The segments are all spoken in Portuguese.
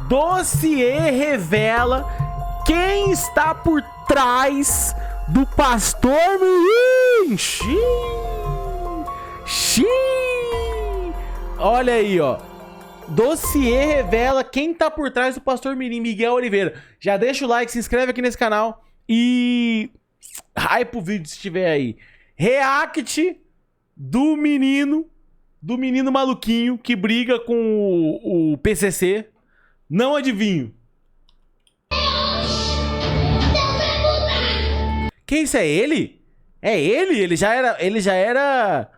Dossiê revela quem está por trás do pastor Mirim. Olha aí, ó. Dossiê revela quem tá por trás do pastor Mirim, Miguel Oliveira. Já deixa o like, se inscreve aqui nesse canal e hype o vídeo se tiver aí. React do menino maluquinho que briga com o PCC. Não adivinho. Quem isso é ele? É ele? Ele já era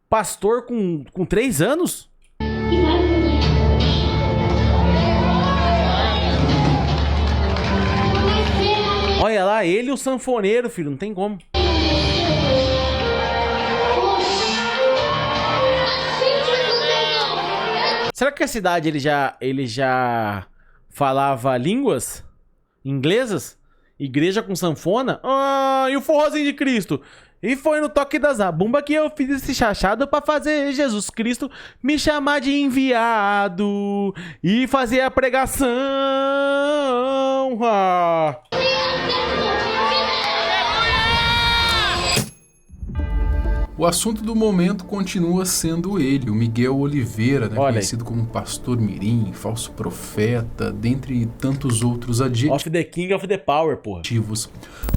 pastor com 3 anos? Olha lá, ele e o sanfoneiro, filho, não tem como. Será que a cidade ele já falava línguas inglesas? Igreja com sanfona? Ah, e o forrozinho de Cristo? E foi no toque da zabumba que eu fiz esse chachado pra fazer Jesus Cristo me chamar de enviado e fazer a pregação. Ah. O assunto do momento continua sendo ele, o Miguel Oliveira, né, conhecido como Pastor Mirim, falso profeta, dentre tantos outros adjetivos. Of the King of the Power, porra.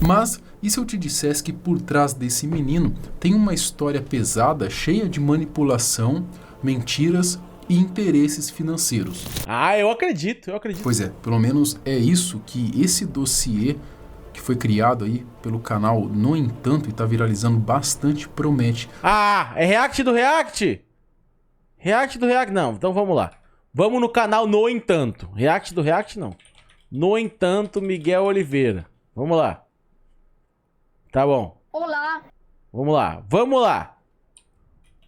Mas, e se eu te dissesse que por trás desse menino tem uma história pesada, cheia de manipulação, mentiras e interesses financeiros? Ah, eu acredito. Pois é, pelo menos é isso que esse dossiê que foi criado aí pelo canal No Entanto e tá viralizando bastante, promete. Ah, é react do react? React do react? Não, então vamos lá. Vamos no canal No Entanto. React do react, não. No Entanto, Miguel Oliveira. Vamos lá. Tá bom. Olá. Vamos lá.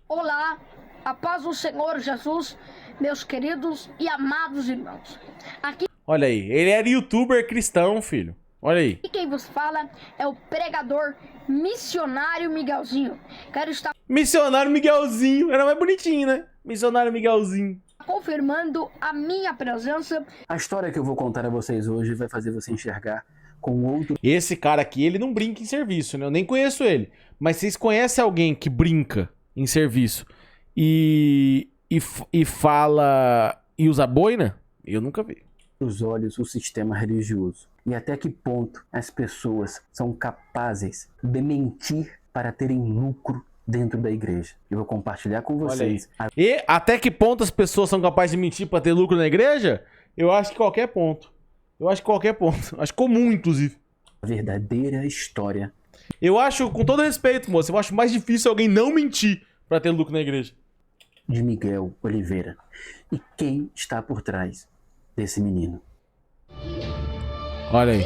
Olá. A paz do Senhor Jesus, meus queridos e amados irmãos. Aqui... Olha aí, ele era youtuber cristão, filho. Olha aí. E quem vos fala é o pregador missionário Miguelzinho. Quero estar... Missionário Miguelzinho. Era mais bonitinho, né? Missionário Miguelzinho. Confirmando a minha presença. A história que eu vou contar a vocês hoje vai fazer você enxergar com outro... Esse cara aqui, ele não brinca em serviço, né? Eu nem conheço ele. Mas vocês conhecem alguém que brinca em serviço e fala... e usa boina? Eu nunca vi. Os olhos o sistema religioso e até que ponto as pessoas são capazes de mentir para terem lucro dentro da igreja. Eu vou compartilhar com vocês. E até que ponto as pessoas são capazes de mentir para ter lucro na igreja? Eu acho que qualquer ponto. Acho comum, inclusive. A verdadeira história. Eu acho, com todo respeito, moço, eu acho mais difícil alguém não mentir para ter lucro na igreja. De Miguel Oliveira. E quem está por trás desse menino? Olha aí.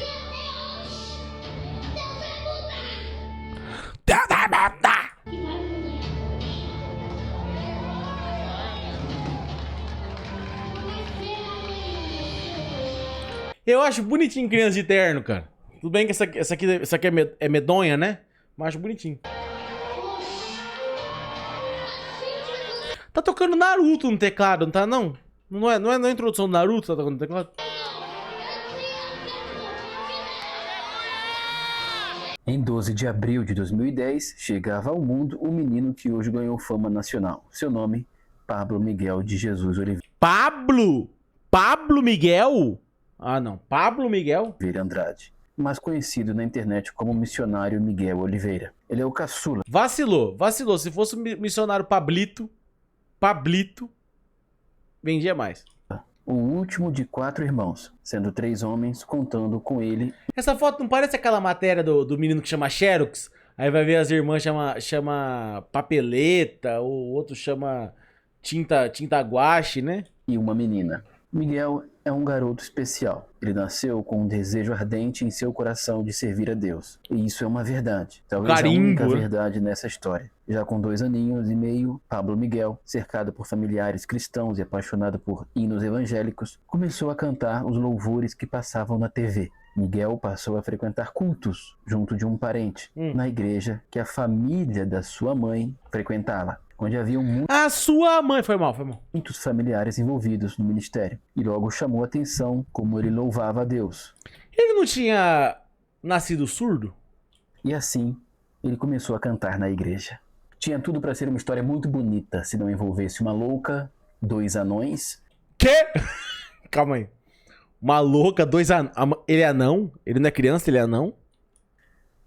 Eu acho bonitinho criança de terno, cara. Tudo bem que essa aqui é medonha, né? Mas acho bonitinho. Tá tocando Naruto no teclado, não tá não? Não é na introdução do Naruto, tá tocando no teclado? Em 12 de abril de 2010, chegava ao mundo o menino que hoje ganhou fama nacional. Seu nome, Pablo Miguel de Jesus Oliveira. Pablo? Pablo Miguel? Ah, não. Pablo Miguel? Andrade, mas conhecido na internet como missionário Miguel Oliveira. Ele é o caçula. Vacilou. Se fosse o missionário Pablito, vendia mais. O último de 4 irmãos, sendo 3 homens, contando com ele. Essa foto não parece aquela matéria do menino que chama Xerox? Aí vai ver as irmãs chama papeleta, o outro chama tinta guache, né? E uma menina. Miguel é um garoto especial. Ele nasceu com um desejo ardente em seu coração de servir a Deus. E isso é uma verdade. Talvez a única verdade nessa história. Já com 2 aninhos e meio, Pablo Miguel, cercado por familiares cristãos e apaixonado por hinos evangélicos, começou a cantar os louvores que passavam na TV. Miguel passou a frequentar cultos junto de um parente, na igreja que a família da sua mãe frequentava. onde haviam A sua mãe. Foi mal. muitos familiares envolvidos no ministério. E logo chamou a atenção como ele louvava a Deus. Ele não tinha nascido surdo? E assim, ele começou a cantar na igreja. Tinha tudo para ser uma história muito bonita, se não envolvesse uma louca, 2 anões. Quê? Calma aí. Uma louca, 2 anos. Ele é anão? Ele não é criança, ele é anão?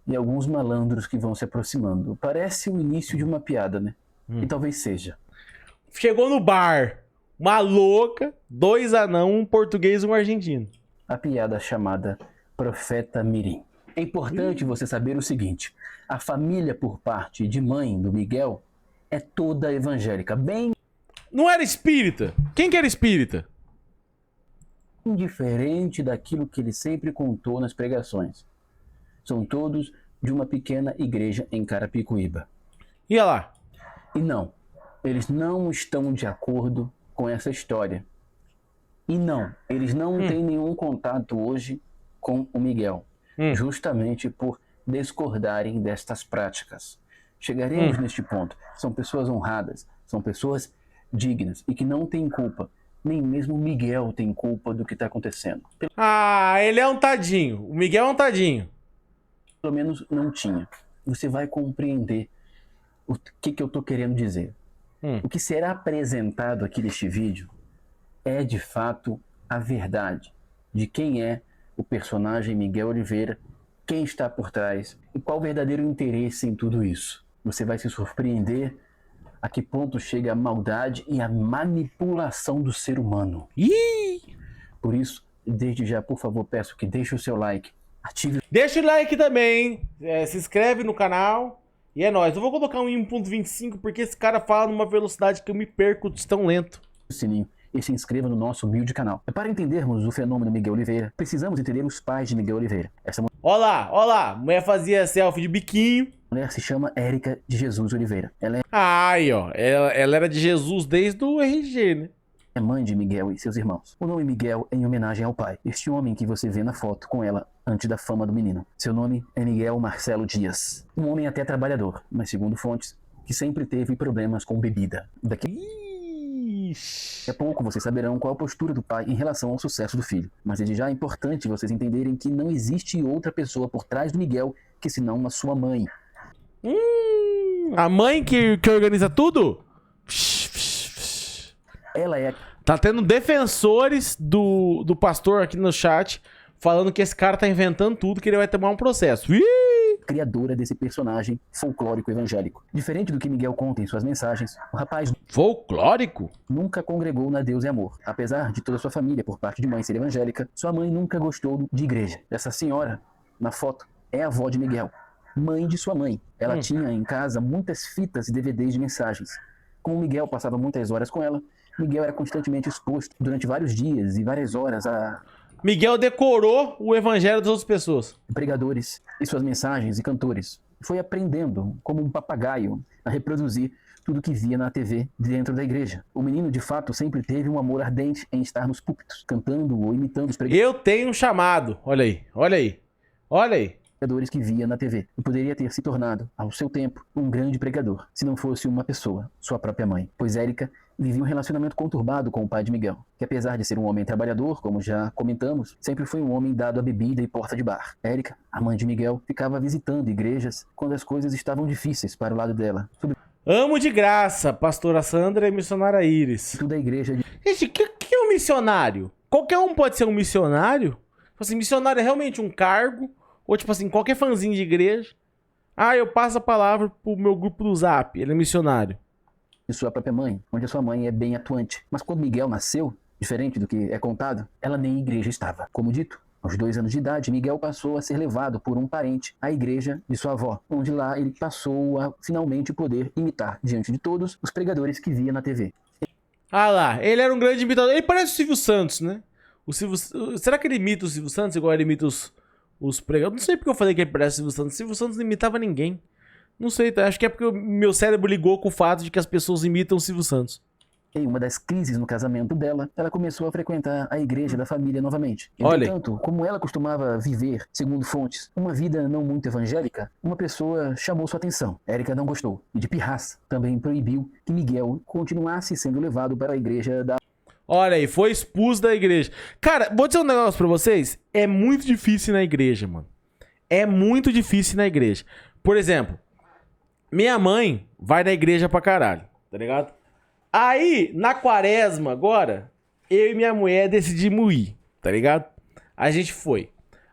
E alguns malandros que vão se aproximando. Parece o início de uma piada, né? E talvez seja. Chegou no bar. Uma louca, 2 anão, um português e um argentino. A piada chamada Profeta Mirim. É importante você saber o seguinte. A família por parte de mãe do Miguel é toda evangélica. Bem Não era espírita? Quem que era espírita? diferente daquilo que ele sempre contou nas pregações. São todos de uma pequena igreja em Carapicuíba. Ia lá. E não, eles não estão de acordo com essa história. E não, eles não têm nenhum contato hoje com o Miguel, justamente por discordarem destas práticas. Chegaremos neste ponto. São pessoas honradas, são pessoas dignas e que não têm culpa. Nem mesmo o Miguel tem culpa do que está acontecendo. Ah, ele é um tadinho. O Miguel é um tadinho. Pelo menos não tinha. Você vai compreender o que eu estou querendo dizer. O que será apresentado aqui neste vídeo é de fato a verdade de quem é o personagem Miguel Oliveira, quem está por trás e qual o verdadeiro interesse em tudo isso. Você vai se surpreender a que ponto chega a maldade e a manipulação do ser humano. Ih! Por isso, desde já, por favor, peço que deixe o seu like, ative Deixa o like também, hein? Se inscreve no canal. E é nóis. Eu vou colocar um 1.25 porque esse cara fala numa velocidade que eu me perco de tão lento. o sininho e se inscreva no nosso humilde canal. Para entendermos o fenômeno Miguel Oliveira, precisamos entender os pais de Miguel Oliveira. Essa Ó lá. A mulher fazia selfie de biquinho. mulher se chama Érica de Jesus Oliveira. Ela Aí, ó. Ela era de Jesus desde o RG, né? é mãe de Miguel e seus irmãos. O nome Miguel é em homenagem ao pai, este homem que você vê na foto com ela antes da fama do menino. Seu nome é Miguel Marcelo Dias. Um homem até trabalhador, mas segundo fontes, que sempre teve problemas com bebida. Daqui Ixi. a pouco vocês saberão qual a postura do pai em relação ao sucesso do filho. Mas desde já é importante vocês entenderem que não existe outra pessoa por trás do Miguel que senão a sua mãe. A mãe que organiza tudo? Ela é a Tá tendo defensores do pastor aqui no chat falando que esse cara tá inventando tudo, que ele vai tomar um processo. Ih! criadora desse personagem folclórico evangélico. Diferente do que Miguel conta em suas mensagens, o rapaz Folclórico? nunca congregou na Deus e Amor. Apesar de toda sua família, por parte de mãe, ser evangélica, sua mãe nunca gostou de igreja. Essa senhora, na foto, é a avó de Miguel, mãe de sua mãe. Ela tinha em casa muitas fitas e DVDs de mensagens. Como Miguel passava muitas horas com ela, Miguel era constantemente exposto durante vários dias e várias horas a Miguel decorou o evangelho das outras pessoas. pregadores e suas mensagens e cantores. Foi aprendendo, como um papagaio, a reproduzir tudo que via na TV dentro da igreja. O menino, de fato, sempre teve um amor ardente em estar nos púlpitos, cantando ou imitando os Eu tenho um chamado. Olha aí. pregadores que via na TV. E poderia ter se tornado, ao seu tempo, um grande pregador, se não fosse uma pessoa, sua própria mãe. Pois Érica vivia um relacionamento conturbado com o pai de Miguel, que apesar de ser um homem trabalhador, como já comentamos, sempre foi um homem dado a bebida e porta de bar. Érica, a mãe de Miguel, ficava visitando igrejas quando as coisas estavam difíceis para o lado dela. Amo de graça, pastora Sandra e missionária Iris. Sobretudo a igreja de Gente, o que é um missionário? Qualquer um pode ser um missionário? Tipo assim, missionário é realmente um cargo? Ou tipo assim, qualquer fãzinho de igreja? Ah, eu passo a palavra pro meu grupo do Zap, ele é missionário. sua própria mãe, onde a sua mãe é bem atuante. Mas quando Miguel nasceu, diferente do que é contado, ela nem em igreja estava. Como dito, aos 2 anos de idade, Miguel passou a ser levado por um parente à igreja de sua avó, onde lá ele passou a finalmente poder imitar, diante de todos, os pregadores que via na TV. Ah lá, ele era um grande imitador. Ele parece o Silvio Santos, né? Será que ele imita o Silvio Santos igual ele imita os pregadores? Não sei porque eu falei que ele parece o Silvio Santos. O Silvio Santos não imitava ninguém. Não sei, tá? Acho que é porque o meu cérebro ligou com o fato de que as pessoas imitam o Silvio Santos. Em uma das crises no casamento dela, ela começou a frequentar a igreja da família novamente. Olha. Entretanto, como ela costumava viver, segundo fontes, uma vida não muito evangélica, uma pessoa chamou sua atenção. Érica não gostou e, de pirraça, também proibiu que Miguel continuasse sendo levado para a igreja da... Olha aí, foi expulso da igreja. Cara, vou dizer um negócio pra vocês. É muito difícil na igreja, mano. É muito difícil na igreja. Por exemplo, minha mãe vai na igreja pra caralho, tá ligado? Aí, na quaresma agora, eu e minha mulher decidimos ir, tá ligado? A gente foi.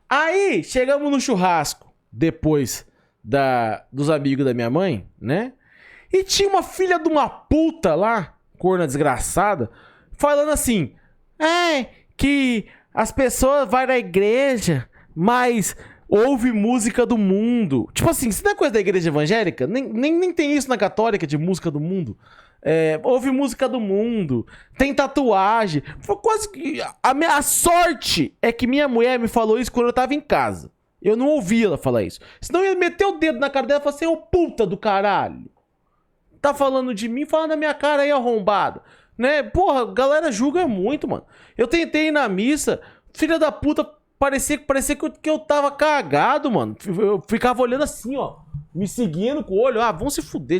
Aí, chegamos no churrasco, depois dos amigos da minha mãe, né? E tinha uma filha de uma puta lá, corna desgraçada, falando assim, que as pessoas vão na igreja, mas ouve música do mundo. Tipo assim, isso não é coisa da igreja evangélica? Nem tem isso na católica, de música do mundo. Ouve música do mundo, tem tatuagem. Foi quase que... A sorte é que minha mulher me falou isso quando eu tava em casa. Eu não ouvi ela falar isso. Senão eu ia meter o dedo na cara dela e falar assim, ô puta do caralho. Tá falando de mim, falando na minha cara aí, arrombado. Né? Porra, a galera julga muito, mano. Eu tentei ir na missa, filha da puta, parecia que eu tava cagado, mano. Eu ficava olhando assim, ó, me seguindo com o olho. Ah, vão se fuder,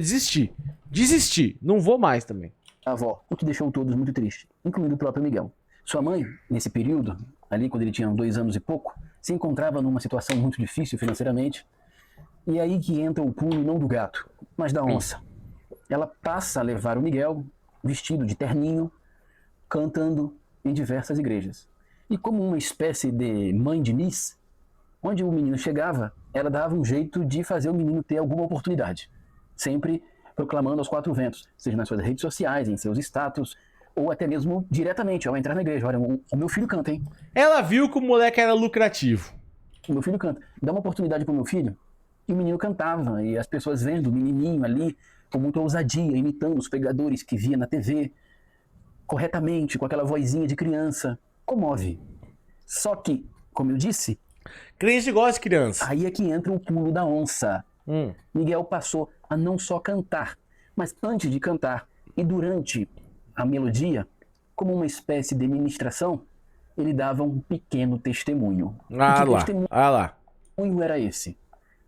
Desisti, não vou mais também. A avó, o que deixou todos muito tristes, incluindo o próprio Miguel. Sua mãe, nesse período, ali quando ele tinha 2 anos e pouco, se encontrava numa situação muito difícil financeiramente. E aí que entra o pulo não do gato, mas da onça. Ela passa a levar o Miguel, vestido de terninho, cantando em diversas igrejas. E como uma espécie de mãe de Miss, onde o menino chegava, ela dava um jeito de fazer o menino ter alguma oportunidade. Sempre proclamando aos 4 ventos, seja nas suas redes sociais, em seus status, ou até mesmo diretamente, ao entrar na igreja. Olha, o meu filho canta, hein? Ela viu que o moleque era lucrativo. O meu filho canta. Dá uma oportunidade pro meu filho. E o menino cantava, e as pessoas vendo o menininho ali, com muita ousadia, imitando os pregadores que via na TV, corretamente, com aquela vozinha de criança. Comove. Só que, como eu disse... Crente gosta de criança. Aí é que entra o pulo da onça. Miguel passou a não só cantar, mas antes de cantar e durante a melodia, como uma espécie de ministração, ele dava um pequeno testemunho. Testemunho Era esse?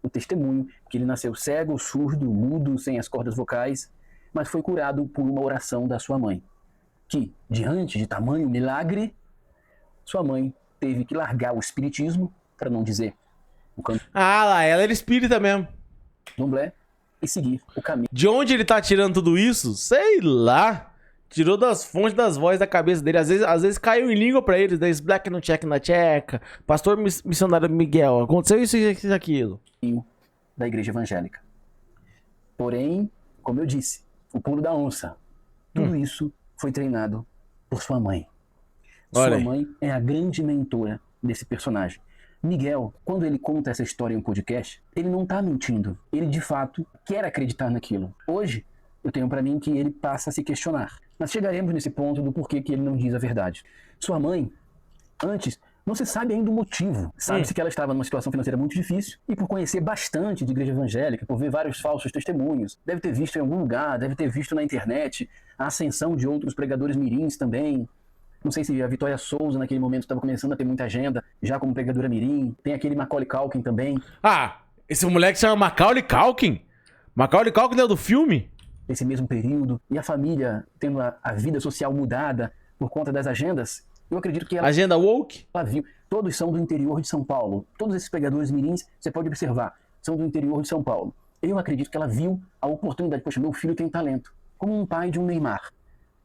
O testemunho que ele nasceu cego, surdo, mudo, sem as cordas vocais, mas foi curado por uma oração da sua mãe, que, diante de tamanho milagre, sua mãe teve que largar o espiritismo, para não dizer o ela era espírita mesmo. candomblé, e seguir o caminho. De onde ele tá tirando tudo isso? Sei lá. Tirou das fontes das vozes da cabeça dele. Às vezes caiu em língua pra eles. Daí Black no check na tcheca. Pastor missionário Miguel. Aconteceu isso e aquilo. Da igreja evangélica. Porém, como eu disse, o pulo da onça. Tudo isso foi treinado por sua mãe. Sua mãe é a grande mentora desse personagem. Miguel, quando ele conta essa história em um podcast, ele não tá mentindo. Ele, de fato, quer acreditar naquilo. Hoje, eu tenho pra mim que ele passa a se questionar. Mas chegaremos nesse ponto do porquê que ele não diz a verdade. Sua mãe, antes, não se sabe ainda o motivo. Sabe-se que ela estava numa situação financeira muito difícil e por conhecer bastante de igreja evangélica, por ver vários falsos testemunhos, deve ter visto em algum lugar, deve ter visto na internet a ascensão de outros pregadores mirins também. Não sei se a Vitória Souza, naquele momento, estava começando a ter muita agenda, já como pregadora mirim. Tem aquele Macaulay Culkin também. Ah, esse moleque chama Macaulay Culkin? Macaulay Culkin é do filme? Nesse mesmo período. E a família tendo a vida social mudada por conta das agendas. Eu acredito que ela... Agenda woke? Ela viu. Todos são do interior de São Paulo. Todos esses pregadores mirins, você pode observar, são do interior de São Paulo. Eu acredito que ela viu a oportunidade. Poxa, meu filho tem talento. Como um pai de um Neymar.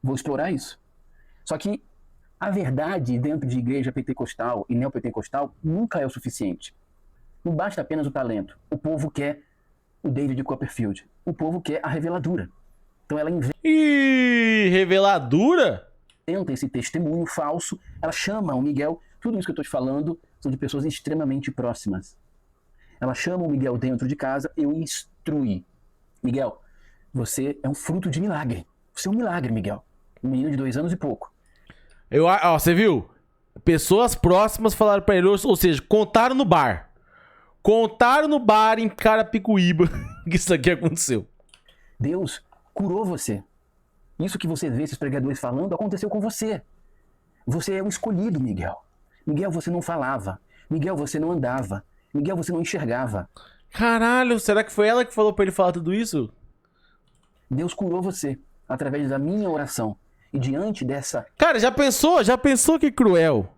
Vou explorar isso. Só que a verdade dentro de igreja pentecostal e neopentecostal nunca é o suficiente. Não basta apenas o talento. O povo quer o David Copperfield. O povo quer a reveladura. Então ela inventa reveladura? Esse testemunho falso. Ela chama o Miguel. Tudo isso que eu estou te falando são de pessoas extremamente próximas. Ela chama o Miguel dentro de casa e o instrui. Miguel, você é um fruto de milagre. Você é um milagre, Miguel. Um menino de 2 anos e pouco. Você viu? Pessoas próximas falaram pra ele, ou seja, contaram no bar. Contaram no bar em Carapicuíba que isso aqui aconteceu. Deus curou você. Isso que você vê esses pregadores falando aconteceu com você. Você é o escolhido, Miguel. Miguel, você não falava. Miguel, você não andava. Miguel, você não enxergava. Caralho, será que foi ela que falou pra ele falar tudo isso? Deus curou você através da minha oração. E diante dessa... Cara, já pensou que cruel?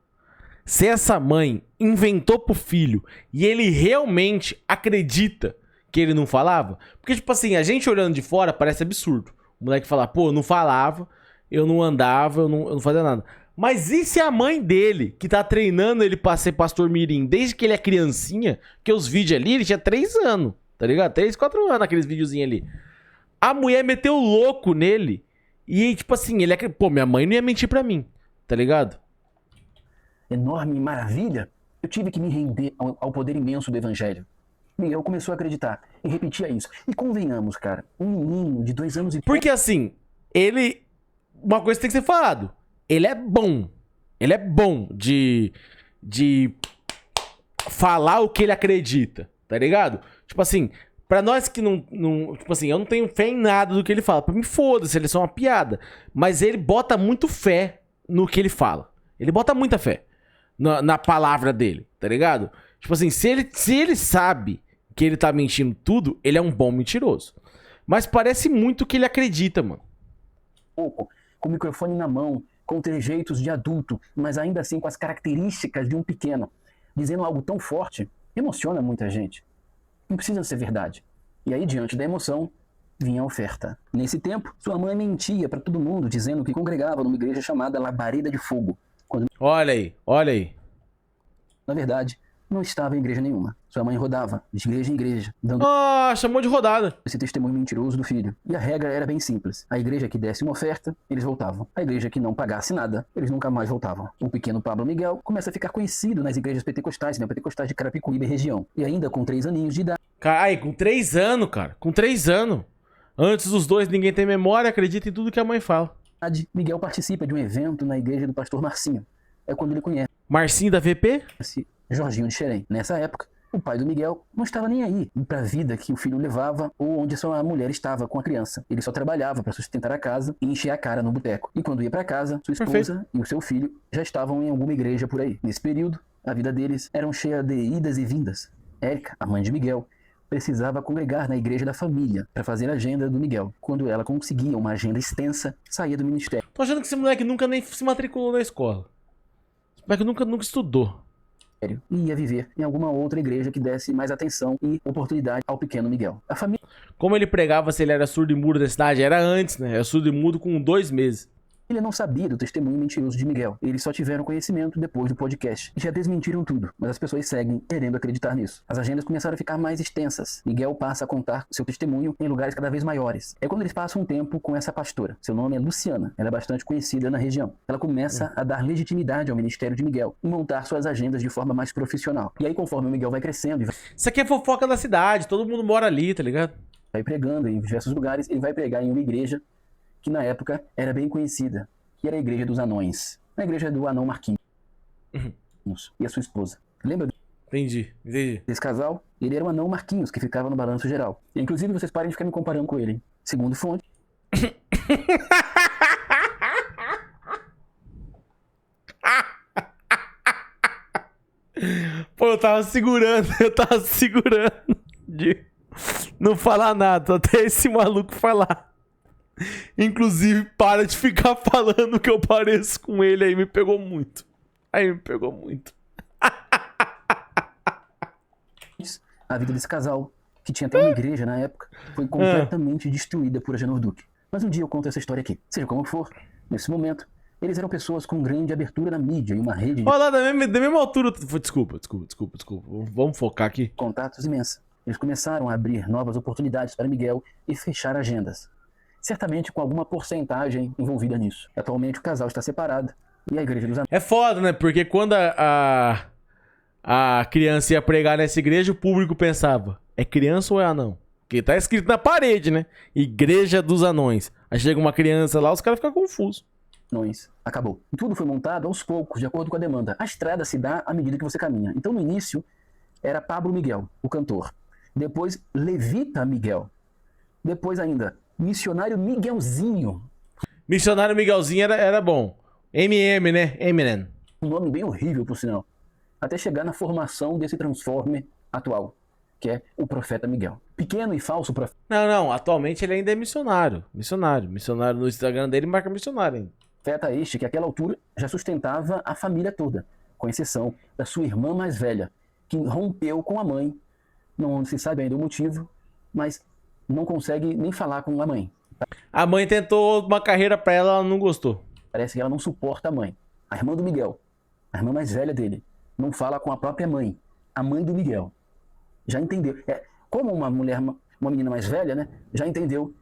Se essa mãe inventou pro filho e ele realmente acredita que ele não falava? Porque, tipo assim, a gente olhando de fora parece absurdo. O moleque falar, pô, eu não falava, eu não andava, eu não fazia nada. Mas e se a mãe dele, que tá treinando ele pra ser pastor mirim desde que ele é criancinha, que os vídeos ali, ele tinha 3 anos, tá ligado? 3, 4 anos, aqueles videozinhos ali. A mulher meteu o louco nele e, tipo assim, ele é... Pô, minha mãe não ia mentir pra mim, tá ligado? enorme maravilha, eu tive que me render ao poder imenso do evangelho. Miguel começou a acreditar e repetia isso. E convenhamos, cara, um menino de 2 anos e Porque assim, ele... Uma coisa tem que ser falado. Ele é bom. Ele é bom de falar o que ele acredita, tá ligado? Tipo assim, pra nós que não... Tipo assim, eu não tenho fé em nada do que ele fala. Pra mim, foda-se, ele é só uma piada. Mas ele bota muito fé no que ele fala. Ele bota muita fé na palavra dele, tá ligado? Tipo assim, se ele sabe que ele tá mentindo tudo, ele é um bom mentiroso. Mas parece muito que ele acredita, mano. pouco, com o microfone na mão, com trejeitos de adulto, mas ainda assim com as características de um pequeno, dizendo algo tão forte, emociona muita gente. Não precisa ser verdade. E aí, diante da emoção, vinha a oferta. Nesse tempo, sua mãe mentia para todo mundo, dizendo que congregava numa igreja chamada Labareda de Fogo, quando, Olha aí. na verdade, não estava em igreja nenhuma. Sua mãe rodava de igreja em igreja, dando Ah, chamou de rodada. esse testemunho mentiroso do filho. E a regra era bem simples. A igreja que desse uma oferta, eles voltavam. A igreja que não pagasse nada, eles nunca mais voltavam. O pequeno Pablo Miguel começa a ficar conhecido nas igrejas pentecostais, pentecostais de Carapicuíba e região. E ainda com 3 aninhos de idade, Aí, com 3 anos, cara. Com 3 anos. Antes dos dois, ninguém tem memória, acredita em tudo que a mãe fala. Miguel participa de um evento na igreja do pastor Marcinho. É quando ele conhece Marcinho da VP? Jorginho de Xerém. Nessa época, o pai do Miguel não estava nem aí para a vida que o filho levava ou onde sua mulher estava com a criança. Ele só trabalhava para sustentar a casa e encher a cara no boteco. E quando ia para casa, sua esposa e o seu filho já estavam em alguma igreja por aí. Nesse período, a vida deles era cheia de idas e vindas. Érica, a mãe de Miguel, precisava congregar na igreja da família para fazer a agenda do Miguel. Quando ela conseguia uma agenda extensa, saía do ministério. Tô achando que esse moleque nunca nem se matriculou na escola. Esse moleque nunca estudou. E ia viver em alguma outra igreja que desse mais atenção e oportunidade ao pequeno Miguel. A família Como ele pregava se ele era surdo e mudo da cidade? Era antes, né? Era surdo e mudo com 2 meses. não sabia do testemunho mentiroso de Miguel. Eles só tiveram conhecimento depois do podcast. Já desmentiram tudo, mas as pessoas seguem querendo acreditar nisso. As agendas começaram a ficar mais extensas. Miguel passa a contar seu testemunho em lugares cada vez maiores. É quando eles passam um tempo com essa pastora. Seu nome é Luciana. Ela é bastante conhecida na região. Ela começa a dar legitimidade ao ministério de Miguel e montar suas agendas de forma mais profissional. E aí, conforme o Miguel vai crescendo e Isso aqui é fofoca da cidade, todo mundo mora ali, tá ligado? vai pregando em diversos lugares, ele vai pregar em uma igreja que na época era bem conhecida, que era a igreja dos anões. A igreja do anão Marquinhos. E a sua esposa. Lembra Entendi. desse casal? Ele era o anão Marquinhos, que ficava no balanço geral. E, inclusive, vocês parem de ficar me comparando com ele. Segundo fonte, Pô, eu tava segurando de não falar nada, até esse maluco falar. Inclusive, para de ficar falando que eu pareço com ele, aí me pegou muito. a vida desse casal, que tinha até uma igreja na época, foi completamente destruída por Agenor Duque. Mas um dia eu conto essa história aqui. Seja como for, nesse momento, eles eram pessoas com grande abertura na mídia e uma rede de Olha lá, da mesma altura. Desculpa. Vamos focar aqui. contatos imensa. Eles começaram a abrir novas oportunidades para Miguel e fechar agendas. Certamente com alguma porcentagem envolvida nisso. Atualmente o casal está separado e a igreja dos anões É foda, né? Porque quando a criança ia pregar nessa igreja, o público pensava, é criança ou é anão? Porque tá escrito na parede, né? Igreja dos Anões. Aí chega uma criança lá, os caras ficam confusos. acabou. Tudo foi montado aos poucos, de acordo com a demanda. A estrada se dá à medida que você caminha. Então no início era Pablo Miguel, o cantor. Depois Levita Miguel. Depois ainda Missionário Miguelzinho. Missionário Miguelzinho era bom. MM, né? Eminem. Um nome bem horrível, por sinal. Até chegar na formação desse Transformer atual, que é o Profeta Miguel. Pequeno e falso profeta. Não. Atualmente ele ainda é missionário. Missionário no Instagram dele marca missionário ainda. Profeta este que, àquela altura, já sustentava a família toda, com exceção da sua irmã mais velha, que rompeu com a mãe. Não se sabe ainda o motivo, mas não consegue nem falar com a mãe. A mãe tentou uma carreira pra ela não gostou. Parece que ela não suporta a mãe. A irmã do Miguel, a irmã mais velha dele, não fala com a própria mãe, a mãe do Miguel. Já entendeu. Como uma menina mais velha, né? Já entendeu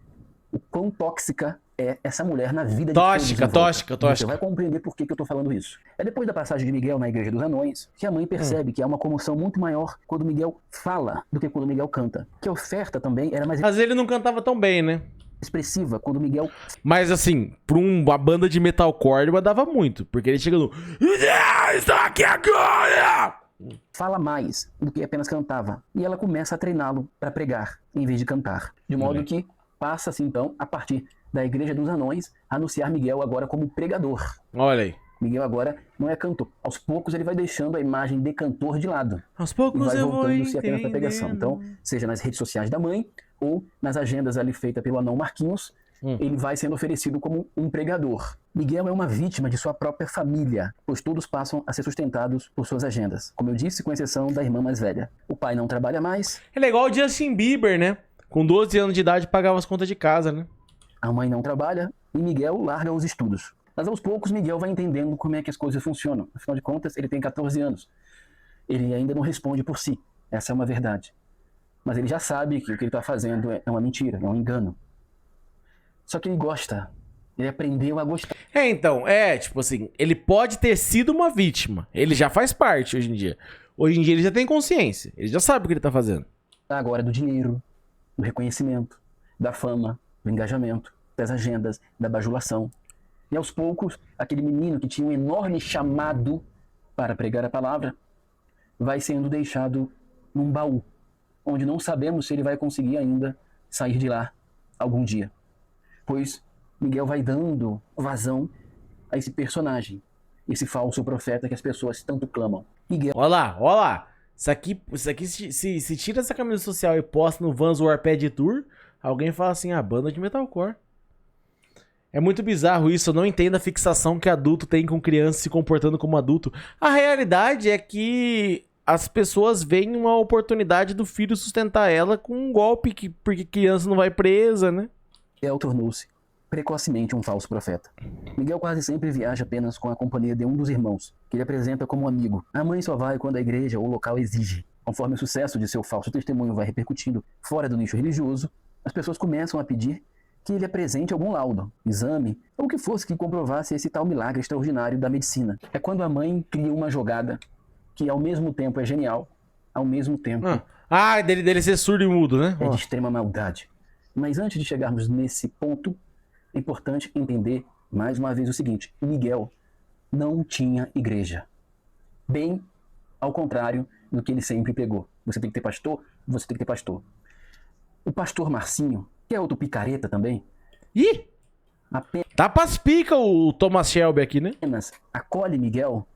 o quão tóxica é essa mulher na vida de todos em volta. Tóxica. Você vai compreender por que eu tô falando isso. É depois da passagem de Miguel na Igreja dos Anões que a mãe percebe que há uma comoção muito maior quando Miguel fala do que quando Miguel canta. Que a oferta também era mais Mas ele não cantava tão bem, né? expressiva quando Miguel Mas assim, pra uma banda de metalcore ele mandava muito. Porque ele chega no... Estou aqui agora! fala mais do que apenas cantava. E ela começa a treiná-lo para pregar, em vez de cantar. De modo que passa-se então, a partir da Igreja dos Anões, a anunciar Miguel agora como pregador. Olha aí. Miguel agora não é cantor. Aos poucos ele vai deixando a imagem de cantor de lado. Aos E poucos vai eu vou voltando-se apenas para pregação. entendendo. Então, seja nas redes sociais da mãe ou nas agendas ali feitas pelo anão Marquinhos, ele vai sendo oferecido como um pregador. Miguel é uma vítima de sua própria família, pois todos passam a ser sustentados por suas agendas. Como eu disse, com exceção da irmã mais velha. O pai não trabalha mais, Ele é igual o Justin Bieber, né? Com 12 anos de idade pagava as contas de casa, né? a mãe não trabalha e Miguel larga os estudos. Mas aos poucos Miguel vai entendendo como é que as coisas funcionam. Afinal de contas, ele tem 14 anos. Ele ainda não responde por si. Essa é uma verdade. Mas ele já sabe que o que ele está fazendo é uma mentira, é um engano. Só que ele gosta. Ele aprendeu a gostar. Então, tipo assim, ele pode ter sido uma vítima. Ele já faz parte hoje em dia. Hoje em dia ele já tem consciência. Ele já sabe o que ele tá fazendo. Agora do dinheiro, do reconhecimento, da fama, do engajamento, das agendas, da bajulação. E aos poucos, aquele menino que tinha um enorme chamado para pregar a palavra, vai sendo deixado num baú, onde não sabemos se ele vai conseguir ainda sair de lá algum dia. Pois Miguel vai dando vazão a esse personagem, esse falso profeta que as pessoas tanto clamam. Miguel Olha lá. Isso aqui se tira essa camisa social e posta no Vans Warped Tour, alguém fala assim, banda de metalcore. É muito bizarro isso, eu não entendo a fixação que adulto tem com criança se comportando como adulto. A realidade é que as pessoas veem uma oportunidade do filho sustentar ela com um golpe, porque criança não vai presa, né? tornou-se precocemente um falso profeta. Miguel quase sempre viaja apenas com a companhia de um dos irmãos, que ele apresenta como um amigo. A mãe só vai quando a igreja ou o local exige. Conforme o sucesso de seu falso testemunho vai repercutindo fora do nicho religioso, as pessoas começam a pedir que ele apresente algum laudo, exame, ou o que fosse que comprovasse esse tal milagre extraordinário da medicina. É quando a mãe cria uma jogada que ao mesmo tempo é genial, ao mesmo tempo Dele ser surdo e mudo, né? é de extrema maldade. Mas antes de chegarmos nesse ponto, é importante entender mais uma vez o seguinte: Miguel não tinha igreja. Bem ao contrário do que ele sempre pregou. Você tem que ter pastor, você tem que ter pastor. O pastor Marcinho, que é outro picareta também, Ih! Tá pras pica o Thomas Shelby aqui, né? apenas acolhe Miguel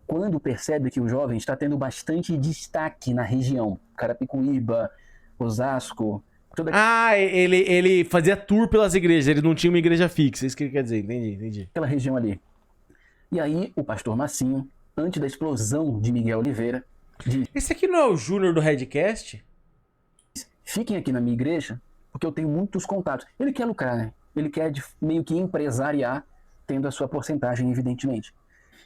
quando percebe que o jovem está tendo bastante destaque na região. Carapicuíba, Osasco, toda Ele fazia tour pelas igrejas, ele não tinha uma igreja fixa, isso que ele quer dizer, entendi. aquela região ali. E aí o pastor Marcinho, antes da explosão de Miguel Oliveira, diz: Esse aqui não é o Júnior do Redcast? fiquem aqui na minha igreja, porque eu tenho muitos contatos. Ele quer lucrar, né? Ele quer meio que empresariar, tendo a sua porcentagem, evidentemente.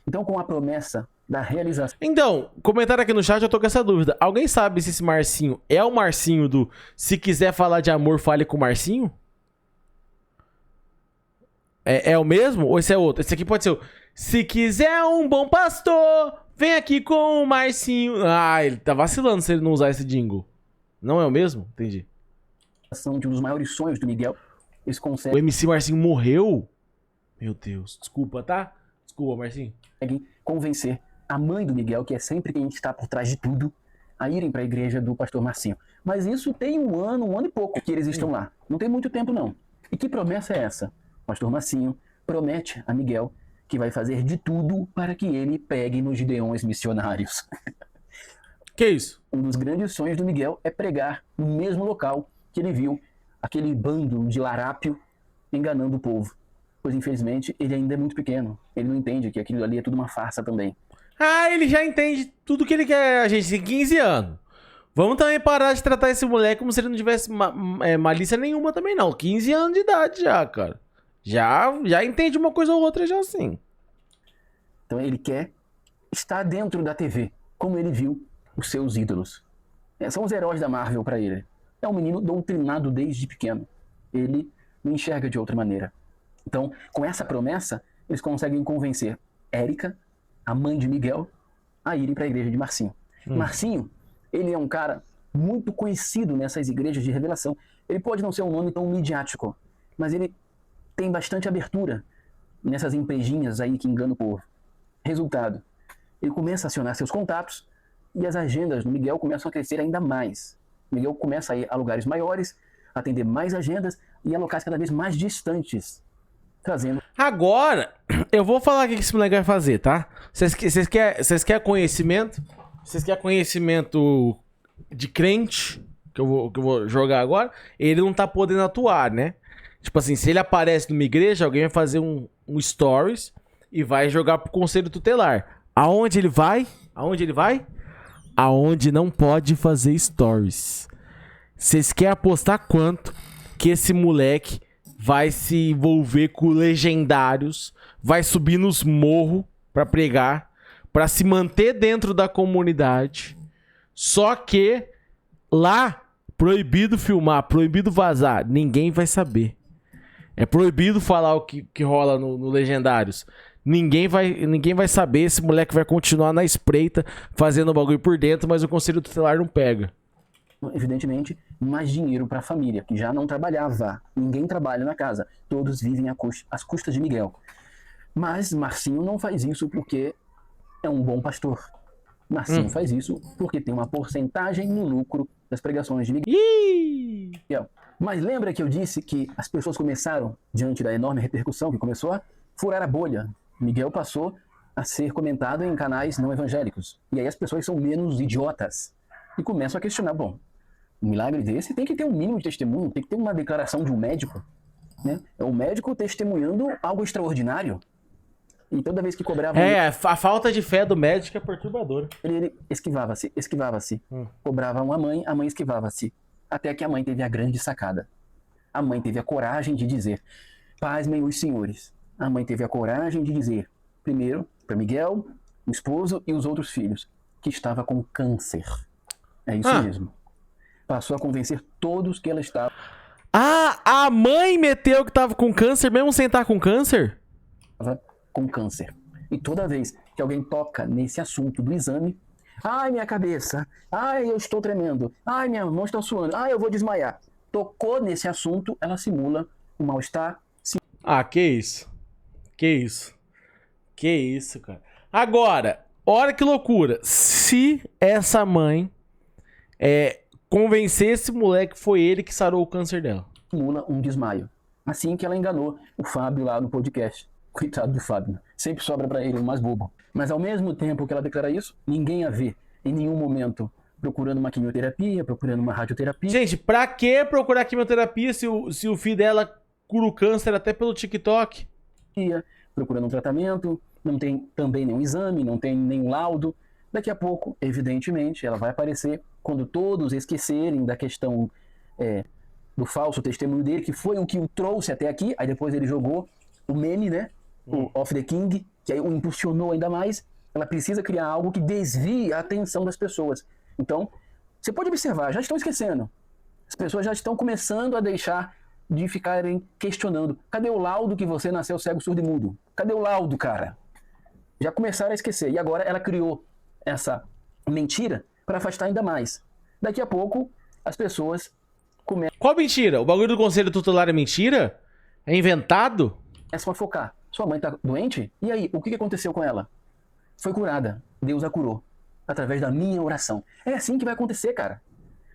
Então, com a promessa da realização Então, comentário aqui no chat, eu tô com essa dúvida. Alguém sabe se esse Marcinho é o Marcinho do Se Quiser Falar de Amor, Fale com o Marcinho? É o mesmo? Ou esse é outro? Esse aqui pode ser o Se quiser um bom pastor, vem aqui com o Marcinho. Ele tá vacilando se ele não usar esse jingle. Não é o mesmo? Entendi. de um dos maiores sonhos do Miguel, eles O conseguem MC Marcinho morreu? Meu Deus. Desculpa, tá? Desculpa, Marcinho. convencer a mãe do Miguel, que é sempre quem está por trás de tudo, a irem para a igreja do pastor Marcinho. Mas isso tem um ano e pouco que eles estão lá. Não tem muito tempo, não. E que promessa é essa? O pastor Marcinho promete a Miguel que vai fazer de tudo para que ele pegue nos gideões missionários. Que isso? Um dos grandes sonhos do Miguel é pregar no mesmo local que ele viu aquele bando de larápio enganando o povo. Pois, infelizmente, ele ainda é muito pequeno. Ele não entende que aquilo ali é tudo uma farsa também. Ah, ele já entende tudo que ele quer. A gente tem 15 anos. Vamos também parar de tratar esse moleque como se ele não tivesse malícia nenhuma também, não. 15 anos de idade já, cara. Já entende uma coisa ou outra já sim. Então ele quer estar dentro da TV, como ele viu os seus ídolos. São os heróis da Marvel para ele. É um menino doutrinado desde pequeno. Ele não enxerga de outra maneira. Então, com essa promessa, eles conseguem convencer Érica, a mãe de Miguel, a irem para a igreja de Marcinho. Marcinho, ele é um cara muito conhecido nessas igrejas de revelação. Ele pode não ser um nome tão midiático, mas ele tem bastante abertura nessas emprejinhas aí que enganam o povo. Resultado, ele começa a acionar seus contatos e as agendas do Miguel começam a crescer ainda mais. Miguel começa a ir a lugares maiores, atender mais agendas e a locais cada vez mais distantes, trazendo... Agora, eu vou falar o que esse moleque vai fazer, tá? Vocês querem conhecimento? Vocês querem conhecimento de crente, que eu vou jogar agora? Ele não tá podendo atuar, né? Tipo assim, se ele aparece numa igreja, alguém vai fazer um stories e vai jogar pro conselho tutelar. Aonde ele vai? Aonde não pode fazer stories. Vocês querem apostar quanto que esse moleque vai se envolver com legendários, vai subir nos morros pra pregar, pra se manter dentro da comunidade. Só que lá, proibido filmar, proibido vazar, ninguém vai saber. É proibido falar o que rola no Legendários. Ninguém vai saber, esse moleque vai continuar na espreita, fazendo o bagulho por dentro, mas o conselho tutelar não pega. Evidentemente, mais dinheiro para a família, que já não trabalhava. Ninguém trabalha na casa. Todos vivem às custas de Miguel. Mas Marcinho não faz isso porque é um bom pastor. Marcinho faz isso porque tem uma porcentagem no lucro das pregações de Miguel. Mas lembra que eu disse que as pessoas começaram, diante da enorme repercussão que começou, a furar a bolha. Miguel passou a ser comentado em canais não evangélicos. E aí as pessoas são menos idiotas e começam a questionar, bom, um milagre desse tem que ter um mínimo de testemunho, tem que ter uma declaração de um médico, né? É um médico testemunhando algo extraordinário. E toda vez que cobrava... a falta de fé do médico é perturbadora. Ele esquivava-se. Cobrava a mãe esquivava-se. Até que a mãe teve a grande sacada. A mãe teve a coragem de dizer, pasmem os senhores. A mãe teve a coragem de dizer, primeiro, para Miguel, o esposo e os outros filhos, que estava com câncer. É isso mesmo. Passou a convencer todos que ela estava... Ah, a mãe meteu que estava com câncer mesmo sem estar com câncer? Com câncer. E toda vez que alguém toca nesse assunto do exame, ai, minha cabeça, ai, eu estou tremendo, ai, minha mão está suando, ai, eu vou desmaiar. Tocou nesse assunto, ela simula o mal-estar. Ah, que isso. Que isso, cara. Agora, olha que loucura. Se essa mãe convencer esse moleque, foi ele que sarou o câncer dela. Simula um desmaio. Assim que ela enganou o Fábio lá no podcast. Coitado do Fábio. Sempre sobra pra ele o mais bobo. Mas ao mesmo tempo que ela declara isso, ninguém a vê em nenhum momento procurando uma quimioterapia, procurando uma radioterapia. Gente, pra que procurar quimioterapia se o filho dela cura o câncer até pelo TikTok? Procurando um tratamento, não tem também nenhum exame, não tem nenhum laudo. Daqui a pouco, evidentemente, ela vai aparecer quando todos esquecerem da questão do falso testemunho dele, que foi o que o trouxe até aqui. Aí depois ele jogou o meme, né? O Of the King, que aí o impulsionou ainda mais. Ela precisa criar algo que desvie a atenção das pessoas. Então, você pode observar, já estão esquecendo. As pessoas já estão começando a deixar de ficarem questionando. Cadê o laudo que você nasceu cego, surdo e mudo? Cadê o laudo, cara? Já começaram a esquecer. E agora ela criou essa mentira para afastar ainda mais. Daqui a pouco, as pessoas começam... Qual mentira? O bagulho do conselho tutelar é mentira? É inventado? Começam a focar. Sua mãe tá doente? E aí, o que aconteceu com ela? Foi curada. Deus a curou. Através da minha oração. É assim que vai acontecer, cara.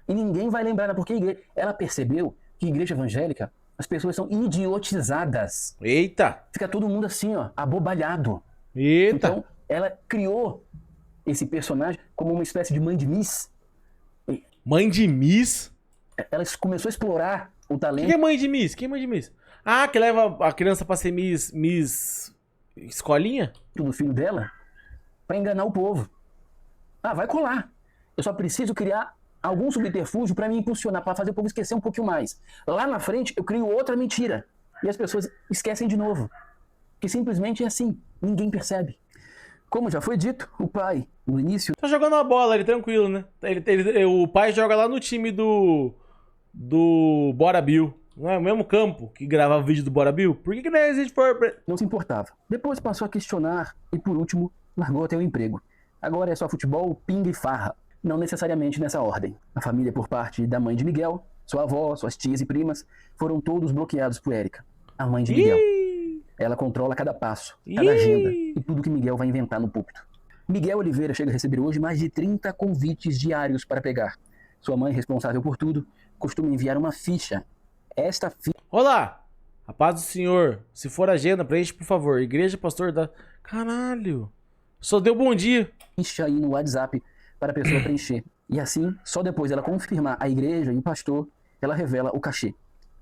E ninguém vai lembrar, porque ela percebeu que a igreja evangélica, As pessoas são idiotizadas. Eita! Fica todo mundo assim, ó, abobalhado. Eita! Então, ela criou esse personagem como uma espécie de mãe de Miss. Mãe de Miss? Ela começou a explorar o O talento que é mãe de Miss? Quem é mãe de Miss? Ah, que leva a criança pra ser Miss Escolinha? do filho dela para enganar o povo. Ah, vai colar. Eu só preciso criar algum subterfúgio para me impulsionar, para fazer o povo esquecer um pouquinho mais. Lá na frente, eu crio outra mentira. E as pessoas esquecem de novo. Que simplesmente é assim. Ninguém percebe. Como já foi dito, o pai, no início, Tá jogando a bola ali, tranquilo, né? O pai joga lá no time do Bora Bill. Não é o mesmo campo que gravava o vídeo do Bora Bill? Por que não existe não se importava. Depois passou a questionar e, por último, largou até o emprego. Agora é só futebol, pinga e farra. Não necessariamente nessa ordem. A família por parte da mãe de Miguel, sua avó, suas tias e primas, foram todos bloqueados por Érica, a mãe de Miguel. Ela controla cada passo, cada agenda e tudo que Miguel vai inventar no púlpito. Miguel Oliveira chega a receber hoje mais de 30 convites diários para pegar. Sua mãe, responsável por tudo, costuma enviar uma ficha. Esta Olá! A paz do Senhor. Se for agenda, preenche, por favor. Igreja, pastor da... Caralho. Só deu bom dia. ficha aí no WhatsApp para a pessoa preencher. E assim, só depois dela confirmar a igreja e o pastor, ela revela o cachê.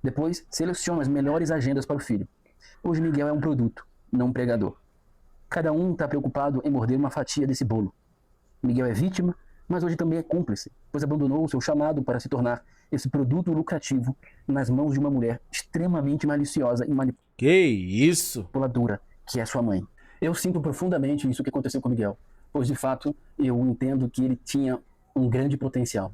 Depois, seleciona as melhores agendas para o filho. Hoje Miguel é um produto, não um pregador. Cada um está preocupado em morder uma fatia desse bolo. Miguel é vítima, mas hoje também é cúmplice, pois abandonou o seu chamado para se tornar esse produto lucrativo nas mãos de uma mulher extremamente maliciosa e Que isso? manipuladora, que é sua mãe. Eu sinto profundamente isso que aconteceu com Miguel, pois de fato eu entendo que ele tinha um grande potencial.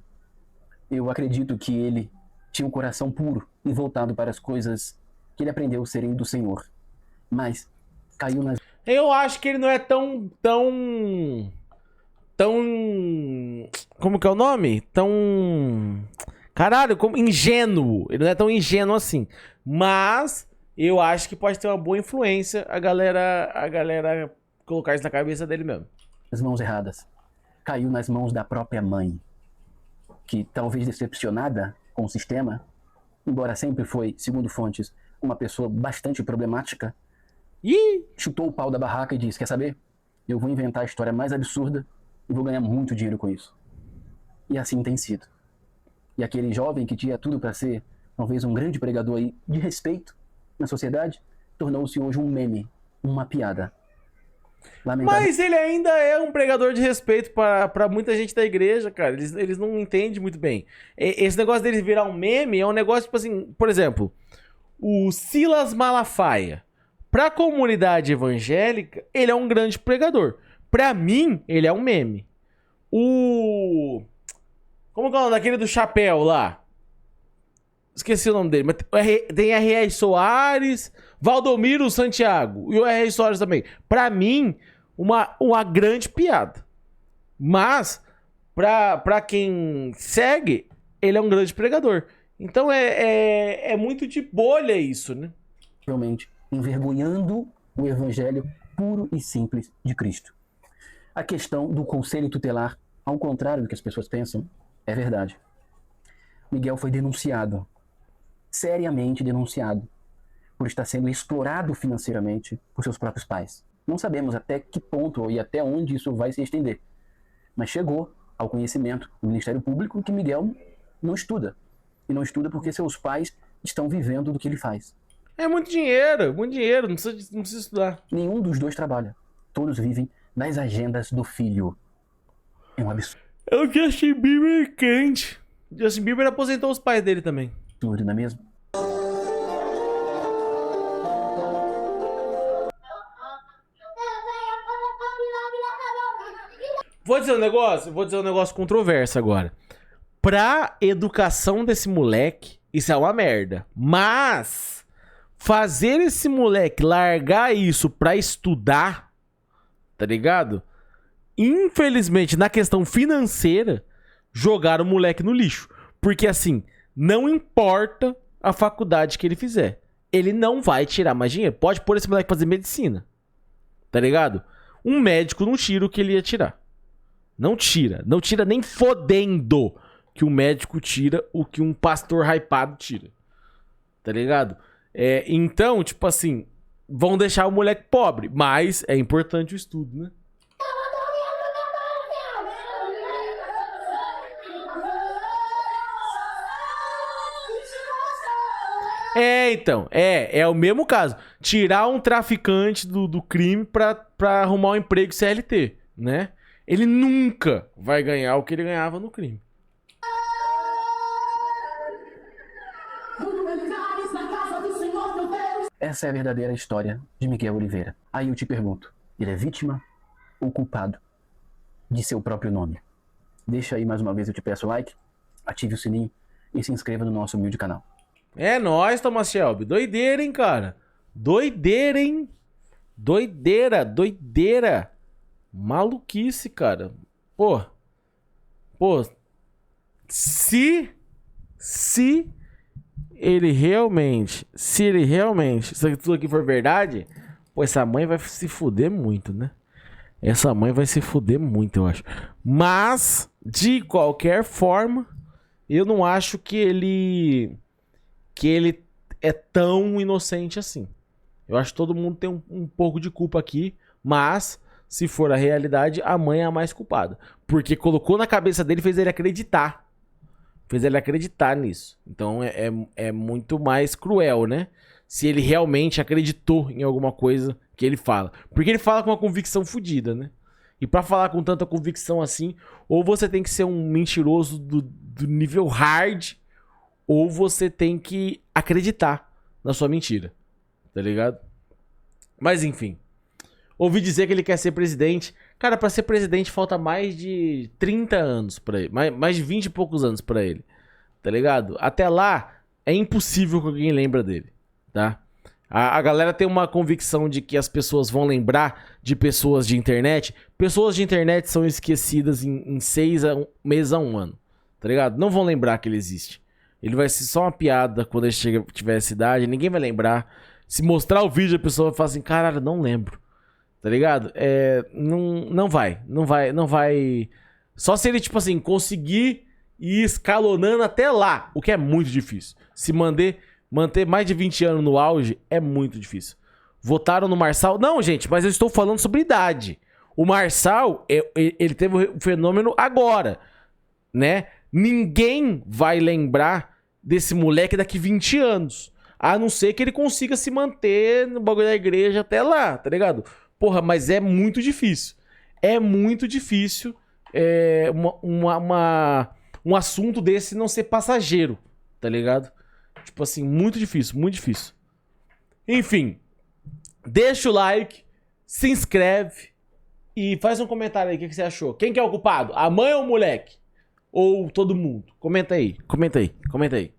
Eu acredito que ele tinha um coração puro e voltado para as coisas que ele aprendeu serem do Senhor. Mas caiu nas Eu acho que ele não é tão... Como que é o nome? Caralho, como ingênuo. Ele não é tão ingênuo assim. Mas eu acho que pode ter uma boa influência a galera colocar isso na cabeça dele mesmo. mãos erradas. Caiu nas mãos da própria mãe, que talvez decepcionada com o sistema, embora sempre foi, segundo fontes, uma pessoa bastante problemática, Ih! chutou o pau da barraca e disse, quer saber? Eu vou inventar a história mais absurda e vou ganhar muito dinheiro com isso. E assim tem sido. E aquele jovem que tinha tudo para ser, talvez, um grande pregador aí de respeito na sociedade, tornou-se hoje um meme, uma piada. Lamentável. Mas ele ainda é um pregador de respeito pra muita gente da igreja, cara. Eles não entendem muito bem. Esse negócio deles virar um meme é um negócio, tipo assim, por exemplo, o Silas Malafaia. Pra comunidade evangélica, ele é um grande pregador. Pra mim, ele é um meme. Como que é o nome daquele do chapéu lá? Esqueci o nome dele, mas tem R.R. Soares, Valdomiro Santiago e o R.R. Soares também. Pra mim, uma grande piada. Mas, pra quem segue, ele é um grande pregador. Então é muito de bolha isso, né? Realmente envergonhando o evangelho puro e simples de Cristo. A questão do conselho tutelar, ao contrário do que as pessoas pensam, é verdade. Miguel foi denunciado, seriamente denunciado, por estar sendo explorado financeiramente por seus próprios pais. Não sabemos até que ponto e até onde isso vai se estender, mas chegou ao conhecimento do Ministério Público que Miguel não estuda. E não estuda porque seus pais estão vivendo do que ele faz. É muito dinheiro, não precisa estudar. Nenhum dos dois trabalha. Todos vivem nas agendas do filho. É um absurdo, É o Justin Bieber quente. Justin Bieber aposentou os pais dele também. não é mesmo? Vou dizer um negócio controverso agora. Pra educação desse moleque, isso é uma merda. Mas fazer esse moleque largar isso pra estudar, tá ligado? Infelizmente, na questão financeira, jogaram o moleque no lixo. Porque assim, não importa a faculdade que ele fizer, ele não vai tirar mais dinheiro. Pode pôr esse moleque pra fazer medicina, tá ligado? Um médico não tira o que ele ia tirar. Não tira nem fodendo que um médico tira o que um pastor hypado tira. tá ligado? Então, tipo assim, vão deixar o moleque pobre, mas é importante o estudo, né? Então, é o mesmo caso. Tirar um traficante do crime pra arrumar um emprego CLT, né? Ele nunca vai ganhar o que ele ganhava no crime. Essa é a verdadeira história de Miguel Oliveira. Aí eu te pergunto, ele é vítima ou culpado de seu próprio nome? Deixa aí mais uma vez, eu te peço like, ative o sininho e se inscreva no nosso humilde canal. É nóis, Thomas Shelby. Doideira, hein, cara? Doideira, hein? Doideira. Maluquice, cara. Pô. Se ele realmente, isso aqui tudo aqui for verdade, pô, essa mãe vai se fuder muito, né? Essa mãe vai se fuder muito, eu acho. Mas, de qualquer forma, eu não acho que ele é tão inocente assim. Eu acho que todo mundo tem um pouco de culpa aqui, mas, se for a realidade, a mãe é a mais culpada. Porque colocou na cabeça dele e fez ele acreditar. Fez ele acreditar nisso. Então é muito mais cruel, né? Se ele realmente acreditou em alguma coisa que ele fala. Porque ele fala com uma convicção fodida, né? E pra falar com tanta convicção assim, ou você tem que ser um mentiroso do nível hard, ou você tem que acreditar na sua mentira. Tá ligado? Mas enfim. Ouvi dizer que ele quer ser presidente. Cara, pra ser presidente falta mais de 30 anos pra ele. Mais de 20 e poucos anos pra ele. Tá ligado? Até lá, é impossível que alguém lembre dele. Tá? A galera tem uma convicção de que as pessoas vão lembrar de pessoas de internet. Pessoas de internet são esquecidas em 6 meses a 1 ano. Tá ligado? Não vão lembrar que ele existe. Ele vai ser só uma piada quando ele tiver essa idade. Ninguém vai lembrar. Se mostrar o vídeo, a pessoa vai falar assim, caralho, não lembro. Tá ligado? Não vai. Só se ele, tipo assim, conseguir ir escalonando até lá, o que é muito difícil. Se manter mais de 20 anos no auge é muito difícil. Votaram no Marçal? Não, gente, mas eu estou falando sobre idade. O Marçal, ele teve o fenômeno agora, né? Ninguém vai lembrar desse moleque daqui 20 anos. A não ser que ele consiga se manter no bagulho da igreja até lá, tá ligado? Porra, mas é muito difícil. É muito difícil um assunto desse não ser passageiro, tá ligado? Tipo assim, muito difícil, muito difícil. Enfim, deixa o like, se inscreve e faz um comentário aí, o que você achou? Quem que é o culpado? A mãe ou o moleque? Ou todo mundo? Comenta aí, comenta aí, comenta aí.